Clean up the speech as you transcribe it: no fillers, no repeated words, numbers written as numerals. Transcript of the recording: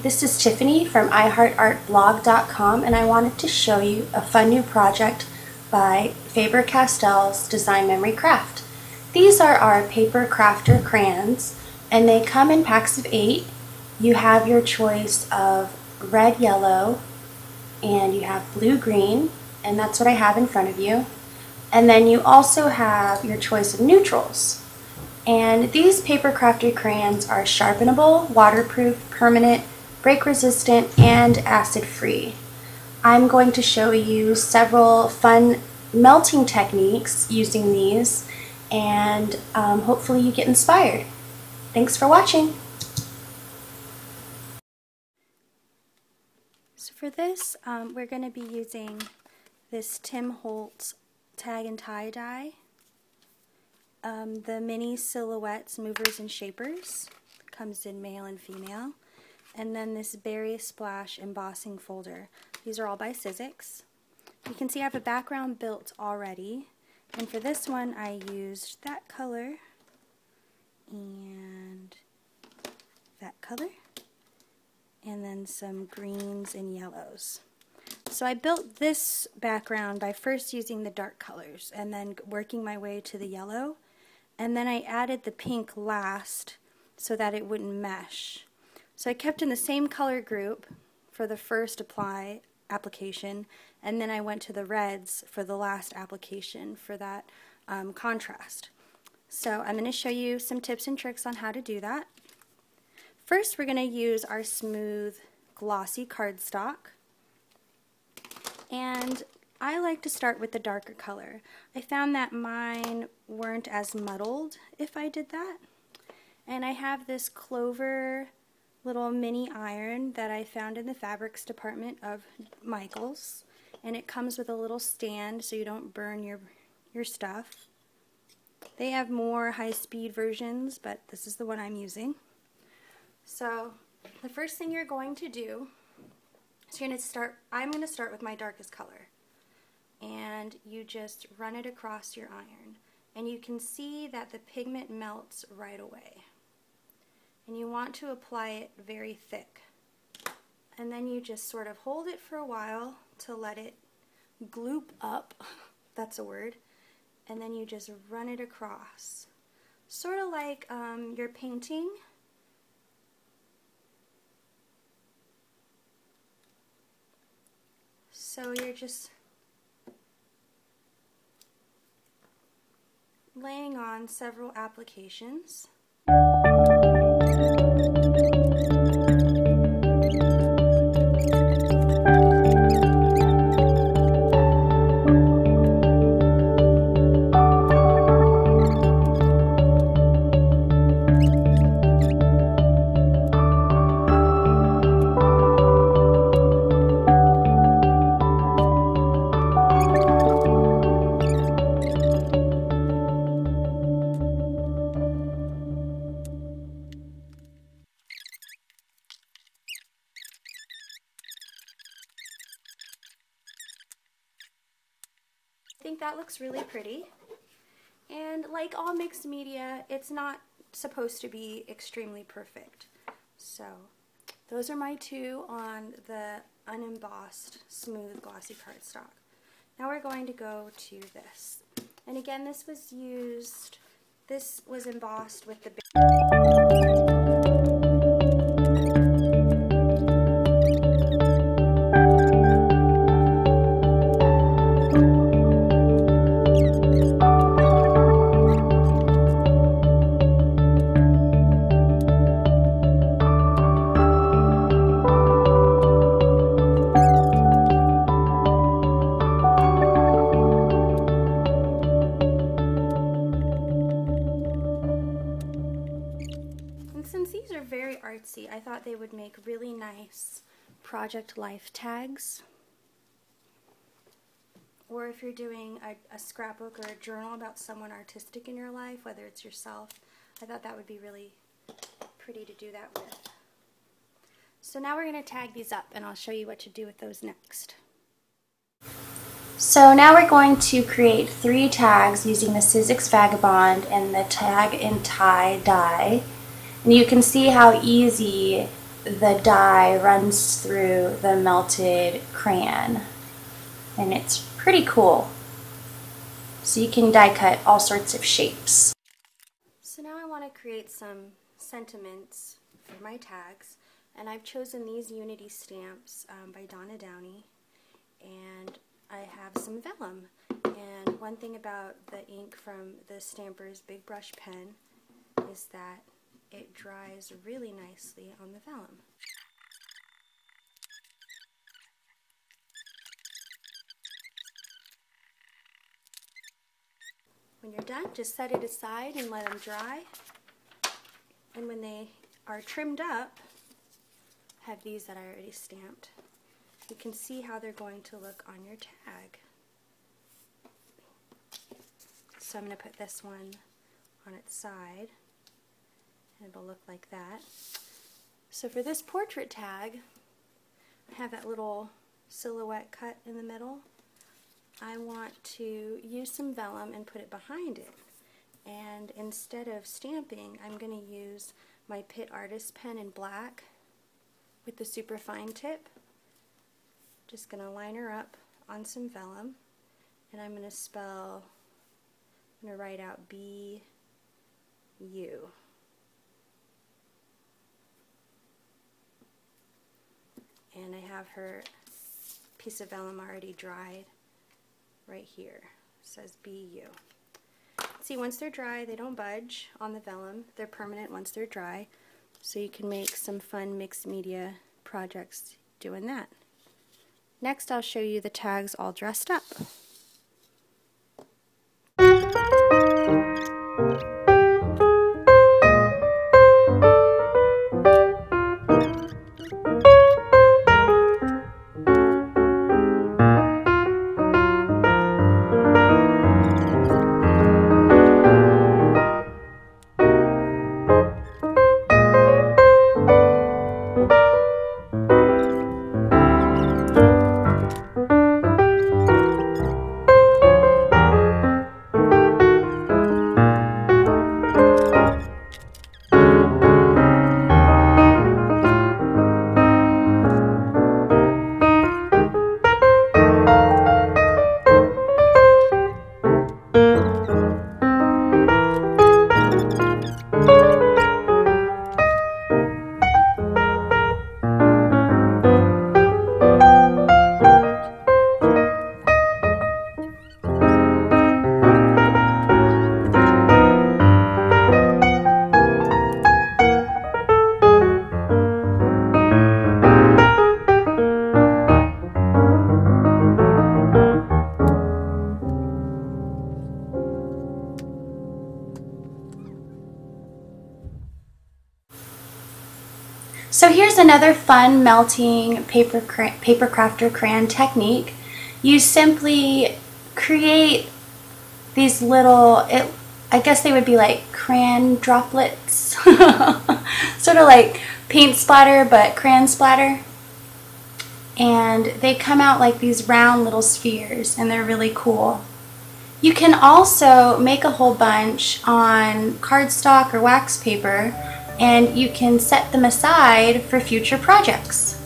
this is Tiffany from iHeartArtBlog.com, and I wanted to show you a fun new project by Faber-Castell's Design Memory Craft. These are our Papercrafter Crayons, and they come in packs of 8. You have your choice of red, yellow, and you have blue, green, and that's what I have in front of you. And then you also have your choice of neutrals. And these Papercrafter crayons are sharpenable, waterproof, permanent, break resistant, and acid free. I'm going to show you several fun melting techniques using these, and hopefully you get inspired. Thanks for watching. So for this, we're going to be using this Tim Holtz tag and tie die. The mini silhouettes, movers and shapers, comes in male and female, and then this berry splash embossing folder. These are all by Sizzix. You can see I have a background built already, and for this one I used that color and that color and then some greens and yellows. So I built this background by first using the dark colors and then working my way to the yellow. And then I added the pink last so that it wouldn't mesh. So I kept in the same color group for the first application, and then I went to the reds for the last application for that contrast. So I'm going to show you some tips and tricks on how to do that. First, we're going to use our smooth glossy cardstock, and I like to start with the darker color. I found that mine weren't as muddled if I did that. And I have this Clover little mini iron that I found in the fabrics department of Michael's. And it comes with a little stand so you don't burn your stuff. They have more high-speed versions, but this is the one I'm using. So the first thing you're going to do is I'm going to start with my darkest color. And you just run it across your iron, and you can see that the pigment melts right away. And you want to apply it very thick, and then you just sort of hold it for a while to let it gloop up, that's a word, and then you just run it across, sort of like you're painting. So you're just laying on several applications. I think that looks really pretty, and like all mixed media, it's not supposed to be extremely perfect. So those are my two on the unembossed smooth glossy cardstock. Now we're going to go to this, and again this was embossed with the very artsy, I thought they would make really nice project life tags. Or if you're doing a scrapbook or a journal about someone artistic in your life, whether it's yourself, I thought that would be really pretty to do that with. So now we're going to tag these up, and I'll show you what to do with those next. So now we're going to create 3 tags using the Sizzix Vagabond and the tag and tie die. And you can see how easy the dye runs through the melted crayon, and it's pretty cool. So you can die cut all sorts of shapes. So now I want to create some sentiments for my tags, and I've chosen these Unity stamps by Donna Downey, and I have some vellum. And one thing about the ink from the Stamper's Big Brush pen is that it dries really nicely on the vellum. When you're done, just set it aside and let them dry. And when they are trimmed up, I have these that I already stamped. You can see how they're going to look on your tag. So I'm going to put this one on its side, and it'll look like that. So for this portrait tag, I have that little silhouette cut in the middle. I want to use some vellum and put it behind it. And instead of stamping, I'm going to use my Pitt Artist pen in black with the super fine tip. Just going to line her up on some vellum, and I'm going to write out B-U. And I have her piece of vellum already dried right here. It says BU. See, once they're dry, they don't budge on the vellum. They're permanent once they're dry. So you can make some fun mixed media projects doing that. Next, I'll show you the tags all dressed up. So here's another fun melting Papercrafter crayon technique. You simply create these little, I guess they would be like crayon droplets, sort of like paint splatter but crayon splatter. And they come out like these round little spheres, and they're really cool. You can also make a whole bunch on cardstock or wax paper, and you can set them aside for future projects.